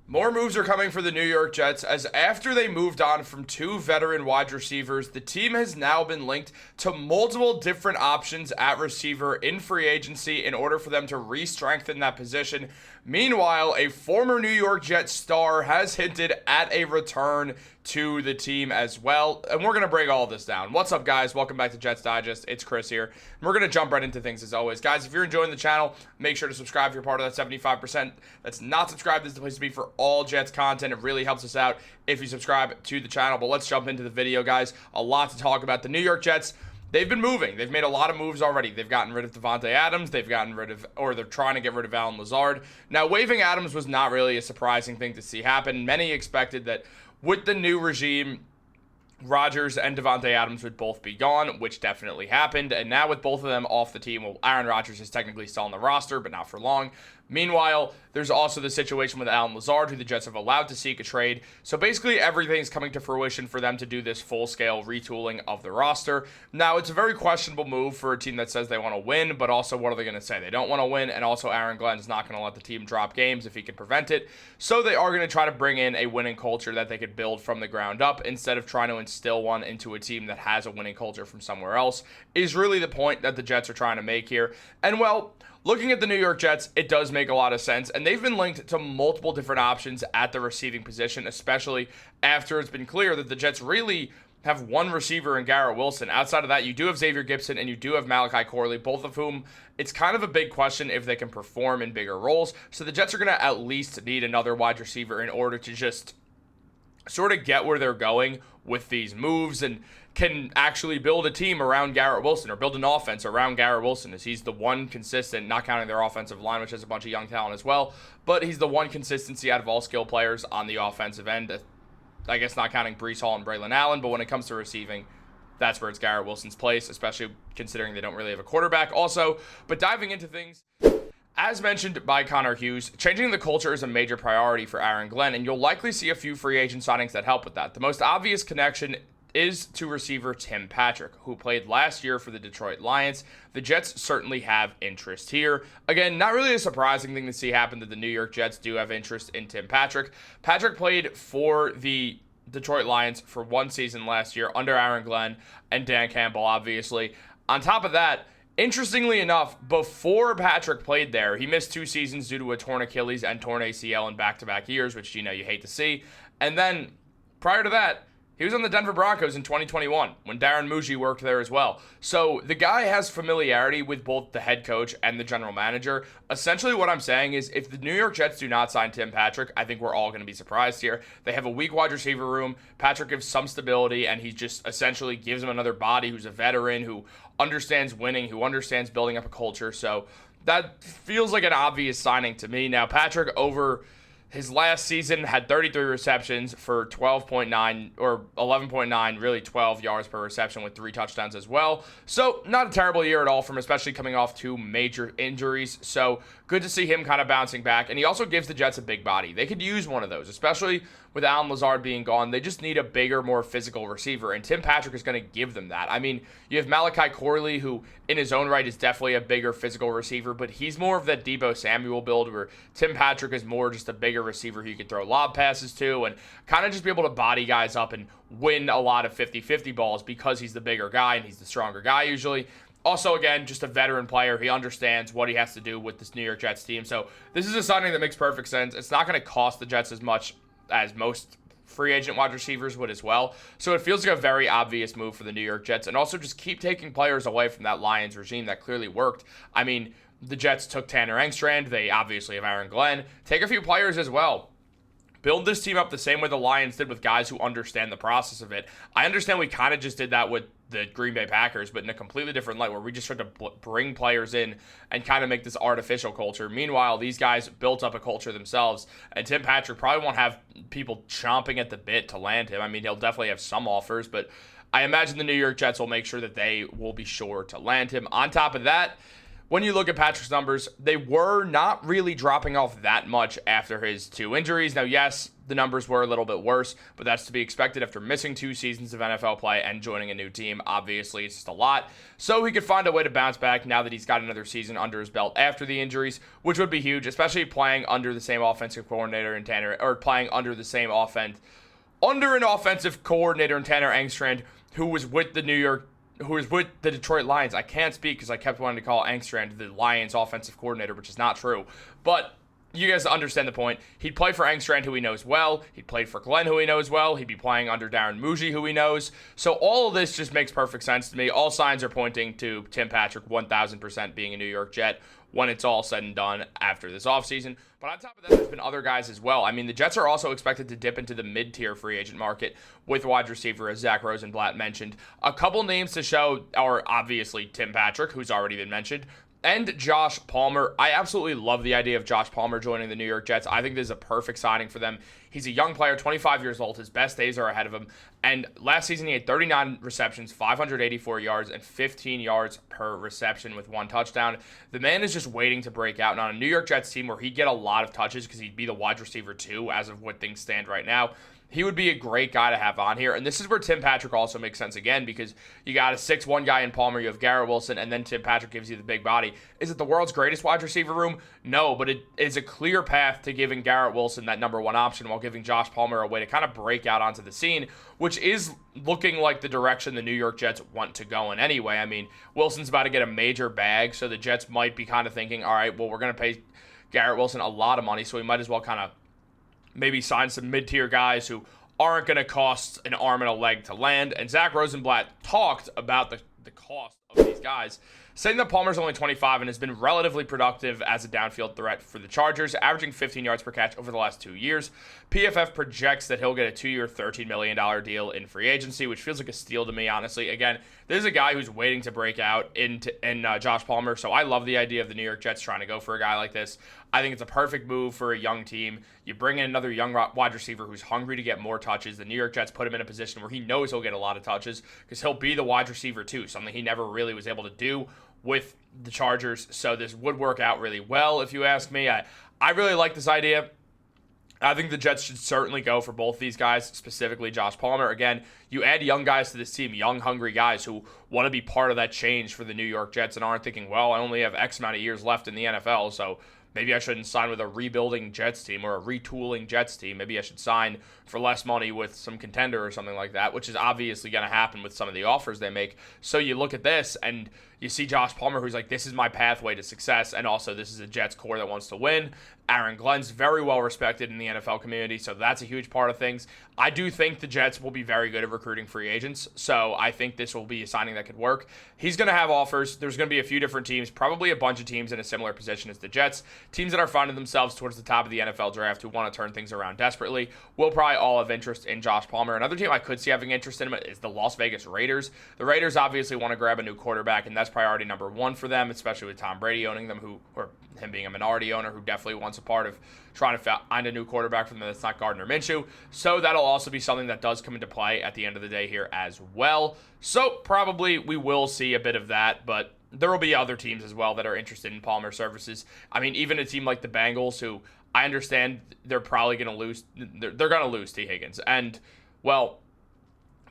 More moves are coming for the New York Jets as after they moved on from two veteran wide receivers, the team has now been linked to multiple different options at receiver in free agency in order for them to re-strengthen that position. Meanwhile, a former New York Jets star has hinted at a return to the team as well. And we're going to break all this down. What's up, guys? Welcome back to Jets Digest. It's Chris here. And we're going to jump right into things as always. Guys, if you're enjoying the channel, make sure to subscribe if you're part of that 75% that's not subscribed. This is the place to be for all Jets content. It really helps us out if you subscribe to the channel. But let's jump into the video, guys. A lot to talk about. The New York Jets, they've been moving. They've made a lot of moves already. They've gotten rid of Davante Adams. They've gotten rid of, or they're trying to get rid of Allen Lazard. Now, waiving Adams was not really a surprising thing to see happen. Many expected that with the new regime, Rodgers and Davante Adams would both be gone, which definitely happened. And now with both of them off the team, well, Aaron Rodgers is technically still on the roster, but not for long. Meanwhile, there's also the situation with Allen Lazard, who the Jets have allowed to seek a trade. So basically, everything's coming to fruition for them to do this full-scale retooling of the roster. Now, it's a very questionable move for a team that says they want to win, but also what are they going to say? They don't want to win, and also Aaron Glenn's not going to let the team drop games if he can prevent it. So they are going to try to bring in a winning culture that they could build from the ground up instead of trying to instill one into a team that has a winning culture from somewhere else, is really the point that the Jets are trying to make here. And, well, looking at the New York Jets, it does make a lot of sense, and they've been linked to multiple different options at the receiving position, especially after it's been clear that the Jets really have one receiver in Garrett Wilson. Outside of that, you do have Xavier Gipson and you do have Malachi Corley, both of whom it's kind of a big question if they can perform in bigger roles. So the Jets are going to at least need another wide receiver in order to just sort of get where they're going with these moves and can actually build a team around Garrett Wilson or build an offense around Garrett Wilson, as he's the one consistent, not counting their offensive line, which has a bunch of young talent as well, but he's the one consistency out of all skill players on the offensive end. I guess not counting Breece Hall and Braylon Allen, but when it comes to receiving, that's where it's Garrett Wilson's place, especially considering they don't really have a quarterback also. But diving into things, as mentioned by Connor Hughes, changing the culture is a major priority for Aaron Glenn, and you'll likely see a few free agent signings that help with that. The most obvious connection is to receiver Tim Patrick, who played last year for the Detroit Lions. The Jets certainly have interest here. Again, not really a surprising thing to see happen that the New York Jets do have interest in Tim Patrick. Patrick played for the Detroit Lions for one season last year under Aaron Glenn and Dan Campbell, obviously. On top of that, interestingly enough, before Patrick played there, he missed 2 seasons due to a torn Achilles and torn ACL in back-to-back years, which, you hate to see. And then, prior to that, he was on the Denver Broncos in 2021 when Darren Mougey worked there as well. So the guy has familiarity with both the head coach and the general manager. Essentially what I'm saying is if the New York Jets do not sign Tim Patrick, I think we're all going to be surprised here. They have a weak wide receiver room. Patrick gives some stability, and he just essentially gives them another body who's a veteran, who understands winning, who understands building up a culture. So that feels like an obvious signing to me. Now, Patrick, over his last season, had 33 receptions for 12.9 or 11.9, really 12 yards per reception with 3 touchdowns as well. So not a terrible year at all from especially coming off 2 major injuries. So good to see him kind of bouncing back. And he also gives the Jets a big body. They could use one of those, especially with Allen Lazard being gone. They just need a bigger, more physical receiver, and Tim Patrick is going to give them that. I mean, you have Malachi Corley, who in his own right is definitely a bigger physical receiver, but he's more of that Deebo Samuel build, where Tim Patrick is more just a bigger receiver who you could throw lob passes to and kind of just be able to body guys up and win a lot of 50-50 balls because he's the bigger guy and he's the stronger guy usually. Also, again, just a veteran player. He understands what he has to do with this New York Jets team. So this is a signing that makes perfect sense. It's not going to cost the Jets as much as most free agent wide receivers would as well. So it feels like a very obvious move for the New York Jets. And also just keep taking players away from that Lions regime that clearly worked. I mean, the Jets took Tanner Engstrand. They obviously have Aaron Glenn. Take a few players as well. Build this team up the same way the Lions did with guys who understand the process of it. I understand we kind of just did that with the Green Bay Packers, but in a completely different light where we just tried to bring players in and kind of make this artificial culture. Meanwhile, these guys built up a culture themselves, and Tim Patrick probably won't have people chomping at the bit to land him. I mean, he'll definitely have some offers, but I imagine the New York Jets will make sure that they will be sure to land him. On top of that, when you look at Patrick's numbers, they were not really dropping off that much after his 2 injuries. Now, yes, the numbers were a little bit worse, but that's to be expected after missing 2 seasons of NFL play and joining a new team. Obviously, it's just a lot. So he could find a way to bounce back now that he's got another season under his belt after the injuries, which would be huge, especially playing under the same offensive coordinator in Tanner, or playing under the same offense, under an offensive coordinator in Tanner Engstrand, who was with the Detroit Lions. I can't speak because I kept wanting to call Engstrand the Lions offensive coordinator, which is not true. But you guys understand the point. He'd play for Engstrand, who he knows well. He'd played for Glenn, who he knows well. He'd be playing under Darren Mougey, who he knows. So all of this just makes perfect sense to me. All signs are pointing to Tim Patrick 1,000% being a New York Jet when it's all said and done after this offseason. But on top of that, there's been other guys as well. I mean, the Jets are also expected to dip into the mid-tier free agent market with wide receiver, as Zach Rosenblatt mentioned. A couple names to show are obviously Tim Patrick, who's already been mentioned, and Josh Palmer. I absolutely love the idea of Josh Palmer joining the New York Jets. I think this is a perfect signing for them. He's a young player, 25 years old. His best days are ahead of him. And last season, he had 39 receptions, 584 yards, and 15 yards per reception with 1 touchdown. The man is just waiting to break out. And on a New York Jets team where he'd get a lot of touches because he'd be the wide receiver too, as of what things stand right now, he would be a great guy to have on here. And this is where Tim Patrick also makes sense again, because you got a 6'1" guy in Palmer, you have Garrett Wilson, and then Tim Patrick gives you the big body. Is it the world's greatest wide receiver room? No, but it is a clear path to giving Garrett Wilson that number 1 option while giving Josh Palmer a way to kind of break out onto the scene, which is looking like the direction the New York Jets want to go in anyway. I mean, Wilson's about to get a major bag, so the Jets might be kind of thinking, all right, well, we're going to pay Garrett Wilson a lot of money, so we might as well kind of maybe sign some mid-tier guys who aren't going to cost an arm and a leg to land. And Zach Rosenblatt talked about the cost of these guys, saying that Palmer's only 25 and has been relatively productive as a downfield threat for the Chargers, averaging 15 yards per catch over the last 2 years. PFF projects that he'll get a 2-year, $13 million deal in free agency, which feels like a steal to me, honestly. Again, this is a guy who's waiting to break out in Josh Palmer, so I love the idea of the New York Jets trying to go for a guy like this. I think it's a perfect move for a young team. You bring in another young wide receiver who's hungry to get more touches. The New York Jets put him in a position where he knows he'll get a lot of touches because he'll be the wide receiver too, something he never really was able to do with the Chargers. So this would work out really well, if you ask me. I really like this idea. I think the Jets should certainly go for both these guys, specifically Josh Palmer. Again, you add young guys to this team, young, hungry guys who want to be part of that change for the New York Jets and aren't thinking, well, I only have X amount of years left in the NFL, so maybe I shouldn't sign with a rebuilding Jets team or a retooling Jets team. Maybe I should sign for less money with some contender or something like that, which is obviously going to happen with some of the offers they make. So you look at this and you see Josh Palmer, who's like, this is my pathway to success, and also this is a Jets core that wants to win. Aaron Glenn's very well respected in the NFL community, so that's a huge part of things. I do think the Jets will be very good at recruiting free agents, so I think this will be a signing that could work. He's going to have offers. There's going to be a few different teams, probably a bunch of teams in a similar position as the Jets, teams that are finding themselves towards the top of the NFL draft who want to turn things around desperately. Will probably all have interest in Josh Palmer. Another team I could see having interest in him is the Las Vegas Raiders. The Raiders obviously want to grab a new quarterback, and that's priority number 1 for them, especially with Tom Brady owning them, or him being a minority owner who definitely wants a part of trying to find a new quarterback for them that's not Gardner Minshew. So that'll also be something that does come into play at the end of the day here as well. So probably we will see a bit of that, but there will be other teams as well that are interested in Palmer services. I mean, even a team like the Bengals, who I understand they're probably going to lose. They're going to lose T. Higgins. And, well,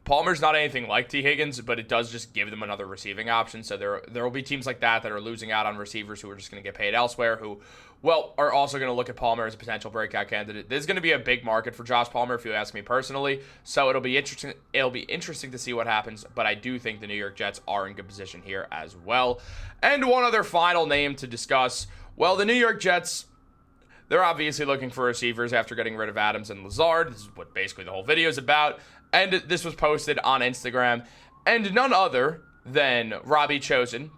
Palmer's not anything like T. Higgins, but it does just give them another receiving option. So there will be teams like that are losing out on receivers who are just going to get paid elsewhere, who, well, are also going to look at Palmer as a potential breakout candidate. This is going to be a big market for Josh Palmer, if you ask me personally. So it'll be interesting. It'll be interesting to see what happens. But I do think the New York Jets are in good position here as well. And one other final name to discuss. Well, the New York Jets, they're obviously looking for receivers after getting rid of Adams and Lazard. This is what basically the whole video is about. And this was posted on Instagram. And none other than Robbie Anderson,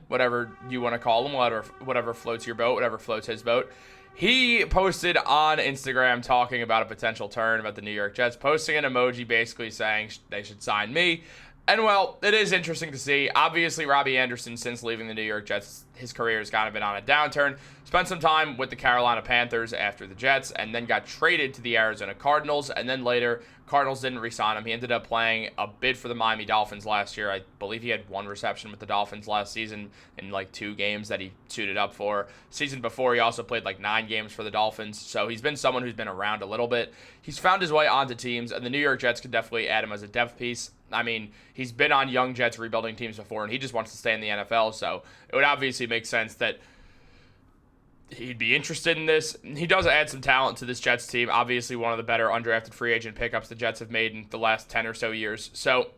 whatever you want to call him, whatever floats your boat, whatever floats his boat. He posted on Instagram talking about a potential turn about the New York Jets, posting an emoji basically saying they should sign me. And, well, it is interesting to see. Obviously, Robbie Anderson, since leaving the New York Jets, his career has kind of been on a downturn. Spent some time with the Carolina Panthers after the Jets, and then got traded to the Arizona Cardinals, and then later Cardinals didn't re-sign him. He ended up playing a bit for the Miami Dolphins last year. I believe he had 1 reception with the Dolphins last season in like 2 games that he suited up for. Season before, he also played like 9 games for the Dolphins. So he's been someone who's been around a little bit. He's found his way onto teams, and the New York Jets could definitely add him as a depth piece. I mean, he's been on young Jets rebuilding teams before, and he just wants to stay in the NFL. So it would obviously make sense that he'd be interested in this. He does add some talent to this Jets team. Obviously, one of the better undrafted free agent pickups the Jets have made in the last 10 or so years. So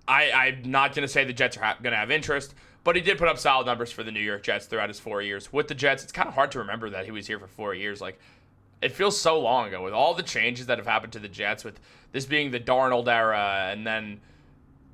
I'm not going to say the Jets are going to have interest, but he did put up solid numbers for the New York Jets throughout his 4 years. With the Jets, it's kind of hard to remember that he was here for 4 years. Like, it feels so long ago with all the changes that have happened to the Jets, with this being the Darnold era, and then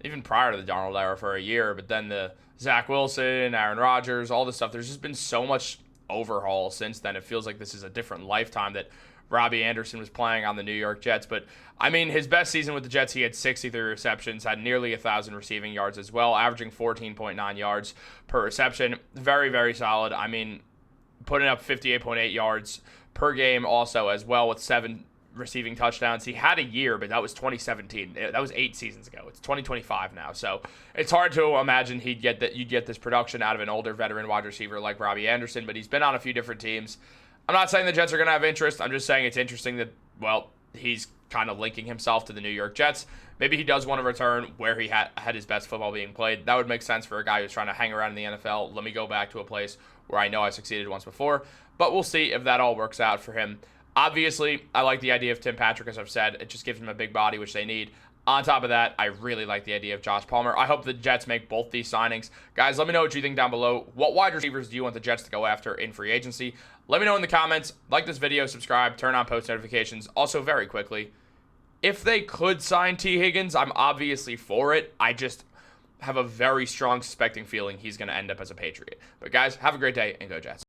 even prior to the Darnold era for a year, but then the Zach Wilson, Aaron Rodgers, all this stuff. There's just been so much overhaul since then. It feels like this is a different lifetime that Robbie Anderson was playing on the New York Jets. But, I mean, his best season with the Jets, he had 63 receptions, had nearly 1,000 receiving yards as well, averaging 14.9 yards per reception. Very, very solid. I mean, putting up 58.8 yards per game also as well, with 7 receiving touchdowns. He had a year, but that was 2017. That was 8 seasons ago. It's 2025 now, so it's hard to imagine you'd get this production out of an older veteran wide receiver like Robbie Anderson. But he's been on a few different teams. I'm not saying the Jets are going to have interest. I'm just saying it's interesting that, well, he's kind of linking himself to the New York Jets. Maybe he does want to return where he had his best football being played. That would make sense for a guy who's trying to hang around in the NFL. Let me go back to a place where I know I succeeded once before. But we'll see if that all works out for him. Obviously, I like the idea of Tim Patrick, as I've said. It just gives him a big body, which they need. On top of that, I really like the idea of Josh Palmer. I hope the Jets make both these signings. Guys, let me know what you think down below. What wide receivers do you want the Jets to go after in free agency? Let me know in the comments. Like this video, subscribe, turn on post notifications. Also, very quickly, if they could sign T. Higgins, I'm obviously for it. I just have a very strong suspecting feeling he's going to end up as a Patriot. But guys, have a great day and go Jets.